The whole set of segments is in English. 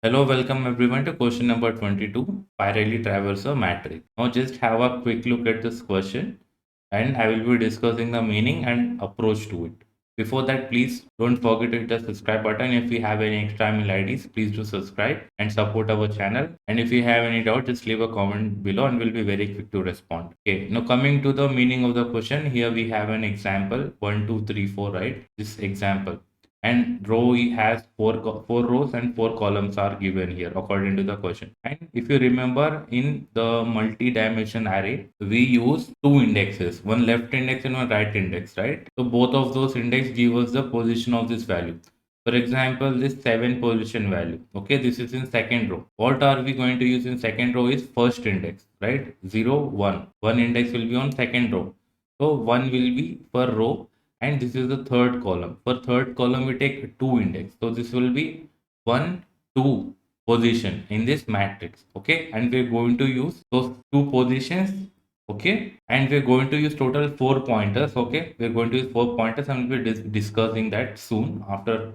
Hello, welcome everyone to question number 22, spirally traverse a matrix. Now just have a quick look at this question and I will be discussing the meaning and approach to it. Before that, please don't forget to hit the subscribe button. If you have any extra email IDs, please do subscribe and support our channel. And if you have any doubt, just leave a comment below and we'll be very quick to respond. Okay, now coming to the meaning of the question, here we have an example 1, 2, 3, 4, right? This example and row has four rows and four columns are given here according to the question. And if you remember, in the multi-dimension array we use two indexes, one left index and one right index, right? So both of those index give us the position of this value. For example, this 7 position value, okay, this is in second row. What are we going to use in second row is first index, right? 0 1, one index will be on second row, so 1 will be per row, and this is the third column. For third column we take 2 index, so this will be 1 2 position in this matrix, okay, and we're going to use those two positions, okay, and we're going to use total 4 pointers, okay, we're going to use 4 pointers and we'll be discussing that soon after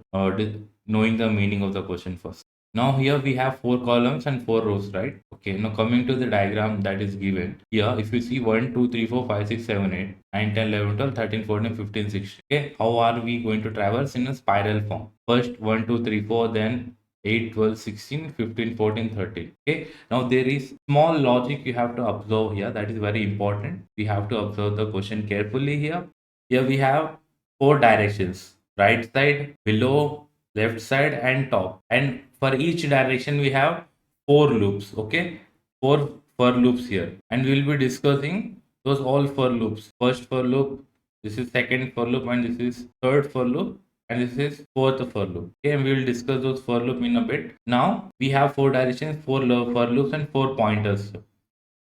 knowing the meaning of the question first. Now here we have 4 columns and 4 rows, right? Okay, now coming to the diagram that is given here, if you see 1 2 3 4 5 6 7 8 9 10 11 12 13 14 15 16, okay, how are we going to traverse in a spiral form? First 1 2 3 4, then 8 12 16 15 14 13. Okay, now there is small logic you have to observe here, that is very important. We have to observe the question carefully here. Here we have four directions: right side, below, left side and top, and for each direction we have four loops, okay, four for loops here, and we will be discussing those all for loops. First for loop, this is second for loop, and this is third for loop, and this is fourth for loop. Okay, and we will discuss those for loop in a bit. Now we have four directions, for loops and four pointers.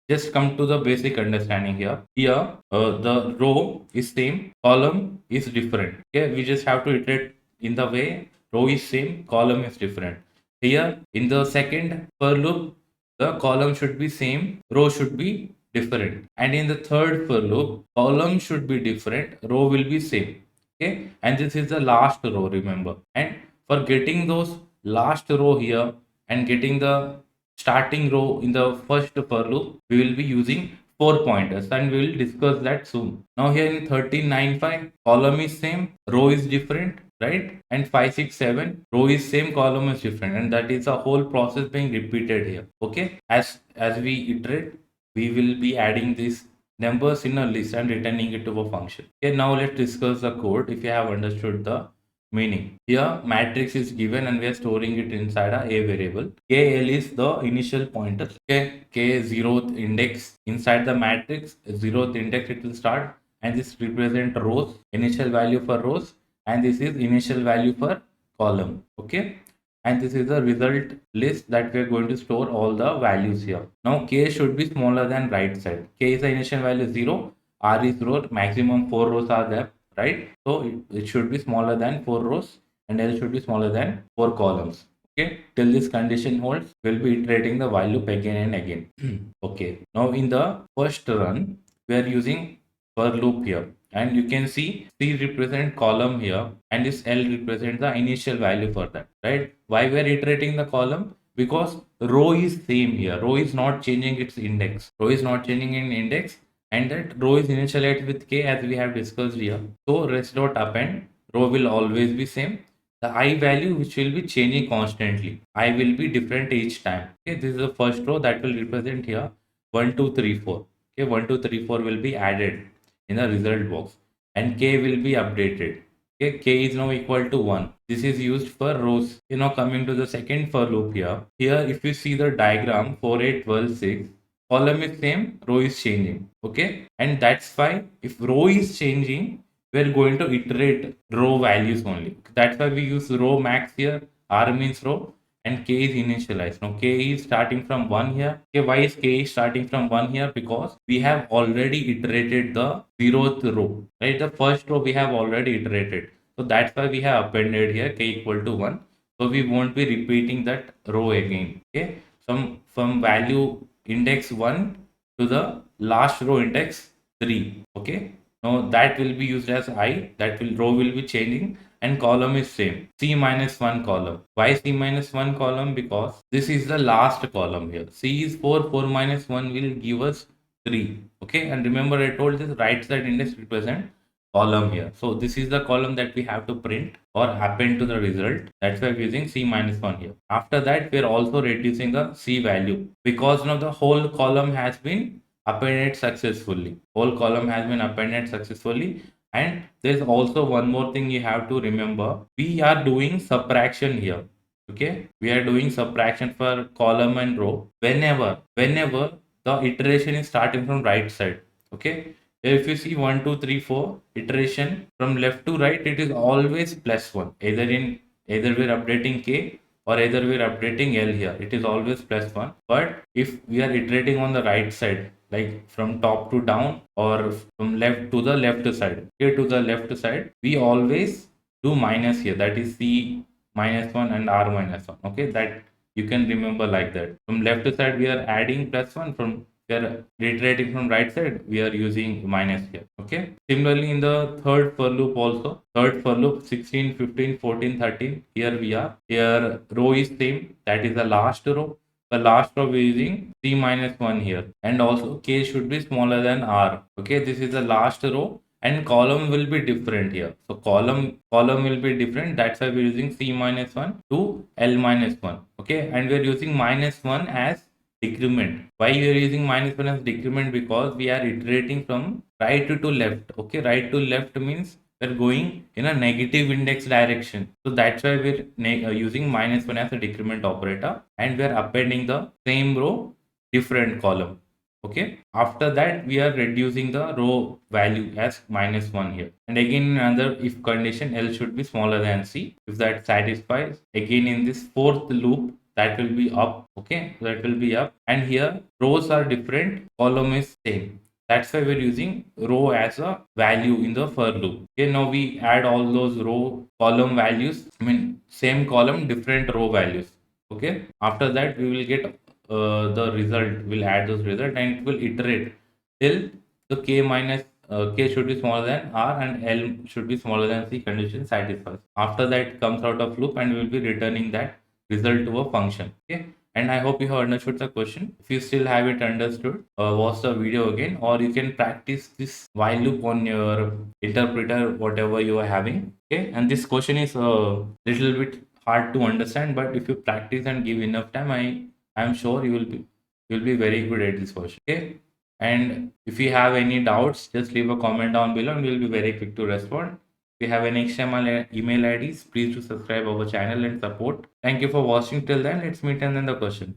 Just come to the basic understanding here. Here, the row is same, column is different. Okay, we just have to iterate in the way row is same, column is different. Here, in the second for loop, the column should be same, row should be different. And in the third for loop, column should be different, row will be same. Okay, and this is the last row, remember. And for getting those last row here and getting the starting row in the first for loop, we will be using 4 pointers and we will discuss that soon. Now here in 1395, column is same, row is different, right? And 567, row is same, column is different, and that is a whole process being repeated here. Okay, as we iterate, we will be adding these numbers in a list and returning it to a function. Okay, now let's discuss the code if you have understood the meaning. Here matrix is given and we are storing it inside a variable. KL is the initial pointer. Okay, K zeroth index inside the matrix, zeroth index it will start, and this represent rows, initial value for rows, and this is initial value for column. Okay, and this is the result list that we are going to store all the values here. Now K should be smaller than right side. K is the initial value 0, R is row, maximum 4 rows are there, right? So it should be smaller than 4 rows and L should be smaller than 4 columns. Okay, till this condition holds, we'll be iterating the while loop again and again. Okay, now in the first run, we are using for loop here, and you can see C represent column here and this L represent the initial value for that, right? Why we are iterating the column? Because row is same here, row is not changing its index, row is not changing in index, and that row is initialized with K as we have discussed here. So rest dot append, row will always be same. The I value which will be changing constantly, I will be different each time. Okay, this is the first row that will represent here 1 2 3 4. Okay, 1 2 3 4 will be added in the result box and K will be updated. Okay, K is now equal to 1. This is used for rows. You know, coming to the second for loop here. Here, if you see the diagram 4 8 12 6, column is same, row is changing. Okay, and that's why if row is changing, we're going to iterate row values only. That's why we use row max here. R means row and K is initialized. Now K is starting from 1 here. Okay, why is K is starting from 1 here? Because we have already iterated the 0th row, right? The first row we have already iterated. So that's why we have appended here K equal to 1. So we won't be repeating that row again. Okay, from value index 1 to the last row index 3. Okay, now that will be used as I, that will row will be changing and column is same, C minus 1 column. Why C minus 1 column? Because this is the last column here. C is 4, 4 minus 1 will give us 3. Okay, and remember I told this right side index represent column here. So this is the column that we have to print or append to the result. That's why we're using C minus 1 here. After that, we're also reducing the C value because now the whole column has been appended successfully. Whole column has been appended successfully. And there's also one more thing you have to remember. We are doing subtraction here. Okay, we are doing subtraction for column and row whenever the iteration is starting from right side. Okay, if you see 1 2 3 4 iteration from left to right, it is always plus 1. Either we're updating k or either we're updating L here. It is always plus 1. But if we are iterating on the right side, like from top to down or from left to the left side, here to the left side, we always do minus here. That is C minus 1 and R minus 1. Okay, that you can remember like that. From left side, we are adding plus 1. From we are reiterating from right side, we are using minus here. Okay, similarly in the third for loop also, third for loop 16 15 14 13, here we are, here row is same, that is the last row. The last row we are using C minus 1 here, and also k should be smaller than R. Okay, this is the last row and column will be different here. So column will be different. That's why we're using C minus 1 to L minus 1. Okay, and we're using minus 1 as decrement. Why we are using minus 1 as decrement? Because we are iterating from right to left. Okay, right to left means we're going in a negative index direction. So that's why we're using minus 1 as a decrement operator, and we're appending the same row, different column. Okay, after that we are reducing the row value as minus 1 here, and again another if condition, L should be smaller than C. If that satisfies, again in this fourth loop, that will be up. Okay, that will be up, and here rows are different, column is same. That's why we're using row as a value in the for loop. Okay, now we add all those row column values, I mean same column different row values. Okay, after that we will get the result. Will add those result and it will iterate till the k minus k should be smaller than R and L should be smaller than C condition satisfies. After that comes out of loop and we will be returning that result to a function. Okay, and I hope you have understood the question. If you still haven't understood, watch the video again, or you can practice this while loop on your interpreter, whatever you are having. Okay, and this question is a little bit hard to understand, but if you practice and give enough time, I'm sure you'll be very good at this question. Okay, and if you have any doubts, just leave a comment down below, and we'll be very quick to respond. If you have any extra email IDs, please do subscribe our channel and support. Thank you for watching till then. Let's meet and then the question.